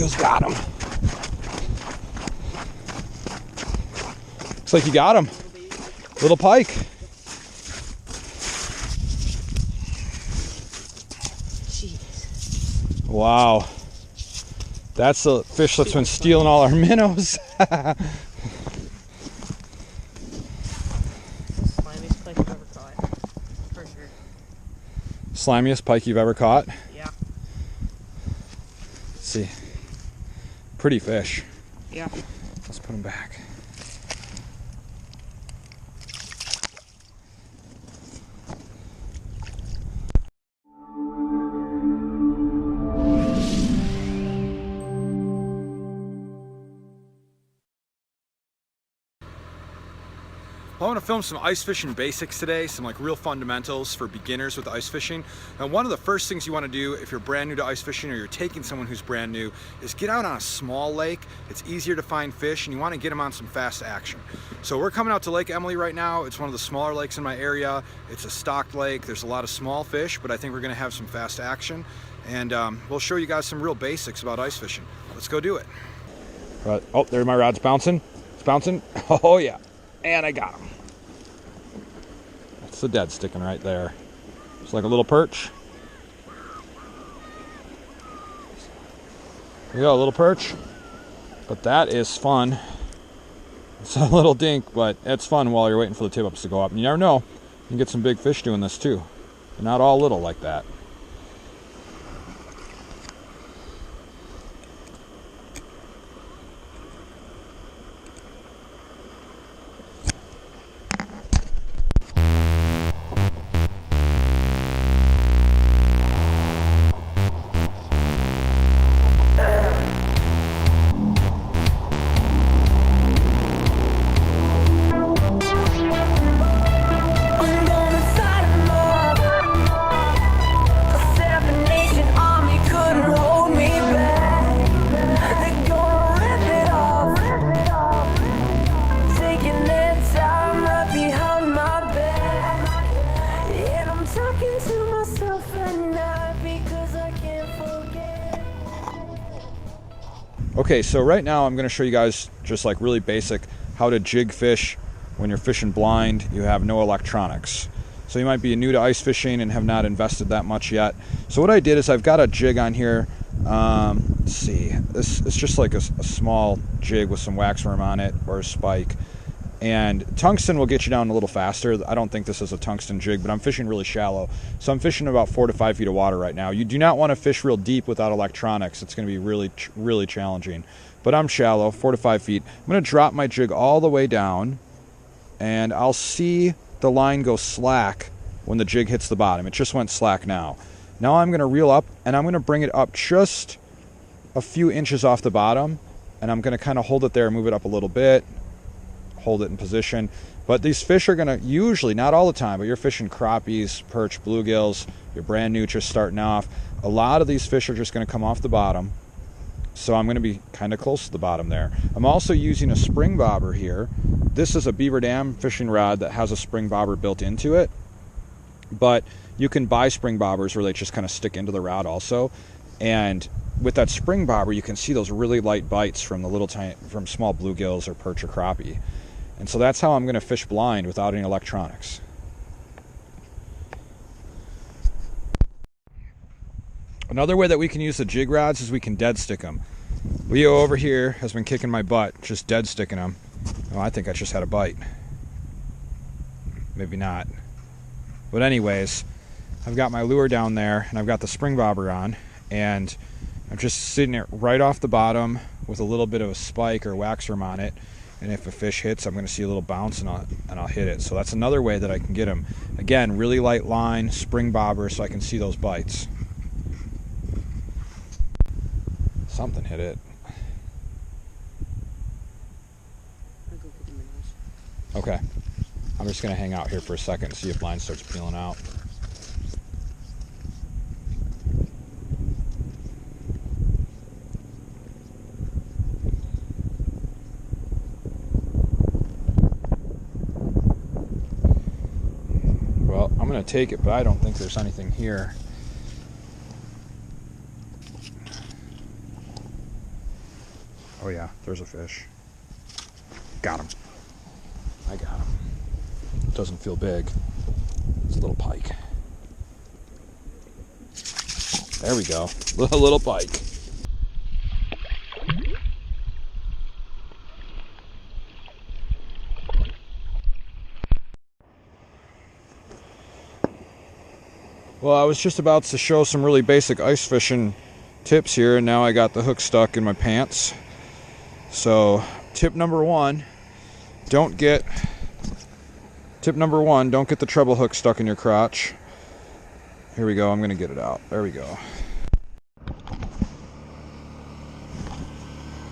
Just got him. Looks like you got him. Little pike. Jeez. Wow. That's the fish that's been stealing all our minnows. Slimiest pike you've ever caught. For sure. Slimiest pike you've ever caught? Yeah. Let's see. Pretty fish. Yeah. Let's put him back. I want to film some ice fishing basics today, some like real fundamentals for beginners with ice fishing. And one of the first things you want to do if you're brand new to ice fishing or you're taking someone who's brand new is get out on a small lake. It's easier to find fish and you want to get them on some fast action. So we're coming out to Lake Emily right now. It's one of the smaller lakes in my area. It's a stocked lake. There's a lot of small fish, but I think we're going to have some fast action. And we'll show you guys some real basics about ice fishing. Let's go do it. Oh, there my rod's bouncing. It's bouncing. Oh yeah. And I got him. That's the dead sticking right there. It's like a little perch. There you go, a little perch. But that is fun. It's a little dink, but it's fun while you're waiting for the tip ups to go up. And you never know, you can get some big fish doing this too. They're not all little like that. Okay, so right now I'm going to show you guys just like really basic how to jig fish when you're fishing blind. You have no electronics. So you might be new to ice fishing and have not invested that much yet. So what I did is I've got a jig on here. Let's see, this is just like a small jig with some wax worm on it or a spike. And tungsten will get you down a little faster. I don't think this is a tungsten jig, but I'm fishing really shallow. So I'm fishing about 4 to 5 feet of water right now. You do not want to fish real deep without electronics. It's going to be really challenging. But I'm shallow, 4 to 5 feet. I'm going to drop my jig all the way down, and I'll see the line go slack when the jig hits the bottom. It just went slack now. Now I'm going to reel up, and I'm going to bring it up just a few inches off the bottom, and I'm going to kind of hold it there, move it up a little bit, hold it in position. But these fish are going to usually, not all the time, but you're fishing crappies, perch, bluegills, you're brand new, just starting off. A lot of these fish are just going to come off the bottom. So I'm going to be kind of close to the bottom there. I'm also using a spring bobber here. This is a Beaver Dam fishing rod that has a spring bobber built into it. But you can buy spring bobbers where they just kind of stick into the rod also. And with that spring bobber, you can see those really light bites from from small bluegills or perch or crappie. And so that's how I'm going to fish blind without any electronics. Another way that we can use the jig rods is we can dead stick them. Leo over here has been kicking my butt, just dead sticking them. Oh, I think I just had a bite. Maybe not. But anyways, I've got my lure down there and I've got the spring bobber on, and I'm just sitting it right off the bottom with a little bit of a spike or wax worm on it. And if a fish hits, I'm going to see a little bounce and I'll hit it. So that's another way that I can get them. Again, really light line, spring bobber, so I can see those bites. Something hit it. Okay. I'm just going to hang out here for a second and see if line starts peeling out. Well, I'm going to take it, but I don't think there's anything here. Oh yeah, there's a fish. Got him. I got him. Doesn't feel big. It's a little pike. There we go. A little pike. Well, I was just about to show some really basic ice fishing tips here, and now I got the hook stuck in my pants. So, tip number one, don't get the treble hook stuck in your crotch. Here we go, I'm gonna get it out. There we go.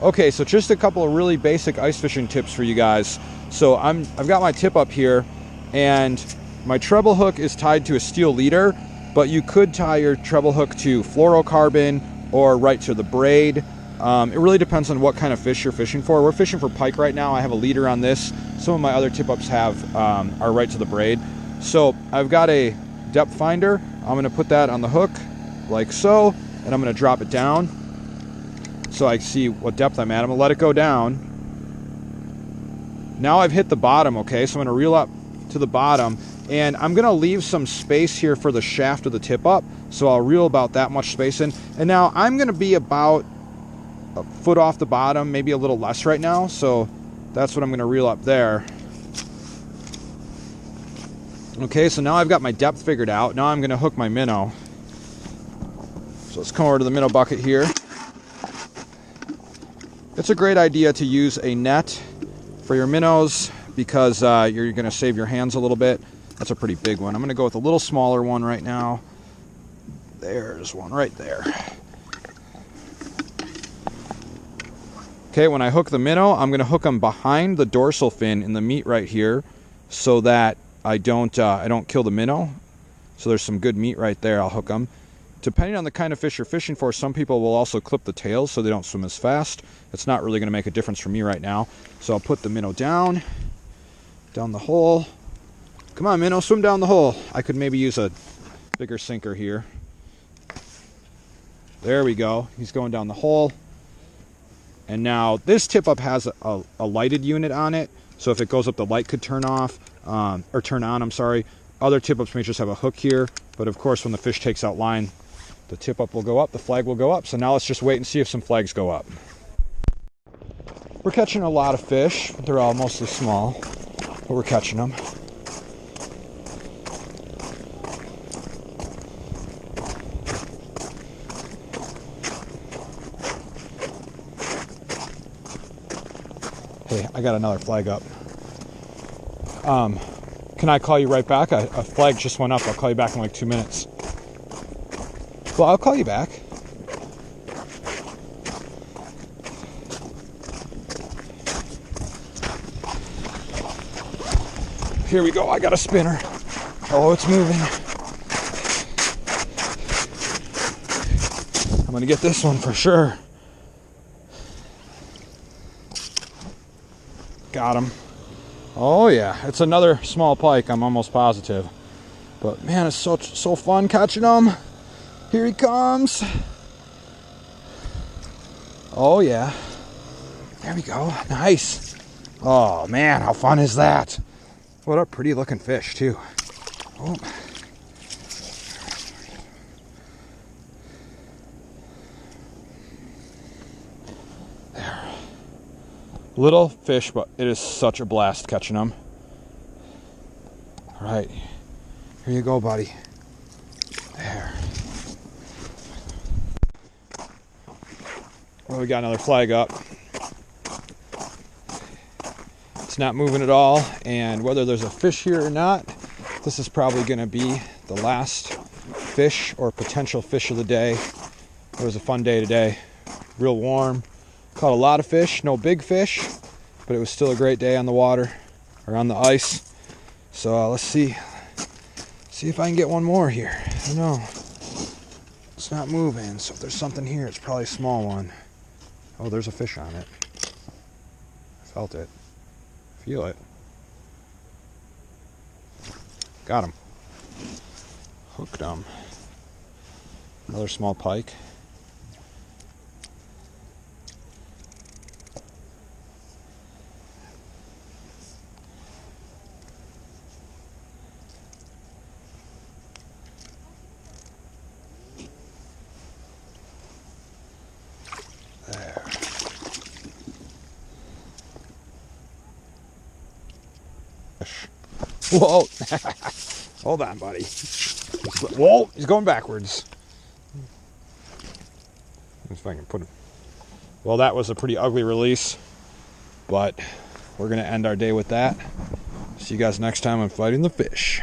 Okay, so just a couple of really basic ice fishing tips for you guys. So I've got my tip up here, and my treble hook is tied to a steel leader, but you could tie your treble hook to fluorocarbon or right to the braid. It really depends on what kind of fish you're fishing for. We're fishing for pike right now. I have a leader on this. Some of my other tip-ups are right to the braid. So I've got a depth finder. I'm gonna put that on the hook like so, and I'm gonna drop it down so I see what depth I'm at. I'm gonna let it go down. Now I've hit the bottom, okay? So I'm gonna reel up to the bottom, and I'm gonna leave some space here for the shaft of the tip up. So I'll reel about that much space in. And now I'm gonna be about a foot off the bottom, maybe a little less right now. So that's what I'm gonna reel up there. Okay, so now I've got my depth figured out. Now I'm gonna hook my minnow. So let's come over to the minnow bucket here. It's a great idea to use a net for your minnows because you're gonna save your hands a little bit. That's a pretty big one. I'm gonna go with a little smaller one right now. There's one right there. Okay, when I hook the minnow, I'm gonna hook them behind the dorsal fin in the meat right here so that I don't kill the minnow. So there's some good meat right there. I'll hook them. Depending on the kind of fish you're fishing for, some people will also clip the tails so they don't swim as fast. It's not really gonna make a difference for me right now. So I'll put the minnow down the hole. Come on, minnow, swim down the hole. I could maybe use a bigger sinker here. There we go. He's going down the hole. And now this tip-up has a lighted unit on it. So if it goes up, the light could turn off, or turn on, I'm sorry. Other tip-ups may just have a hook here. But of course, when the fish takes out line, the tip-up will go up, the flag will go up. So now let's just wait and see if some flags go up. We're catching a lot of fish. They're all mostly small, but we're catching them. Hey, I got another flag up. Can I call you right back? A flag just went up. I'll call you back in like 2 minutes. Well, I'll call you back. Here we go. I got a spinner. Oh, it's moving. I'm gonna get this one for sure. Got him. Oh yeah, it's another small pike, I'm almost positive. But man, it's so fun catching them. Here he comes. Oh yeah. There we go. Nice. Oh man, how fun is that? What a pretty looking fish too. Oh. Little fish, but it is such a blast catching them. All right, here you go, buddy. There. Well, we got another flag up. It's not moving at all, and whether there's a fish here or not, this is probably going to be the last fish or potential fish of the day. It was a fun day today. Real warm. Caught a lot of fish, no big fish, but it was still a great day on the water, or on the ice. So let's see if I can get one more here. I don't know. It's not moving, so if there's something here, it's probably a small one. Oh, there's a fish on it. I felt it. Feel it. Got him. Hooked him. Another small pike. Whoa. Hold on, buddy. Whoa, he's going backwards. Let's see if I can put him. Well, that was a pretty ugly release, but we're going to end our day with that. See you guys next time on Fighting the Fish.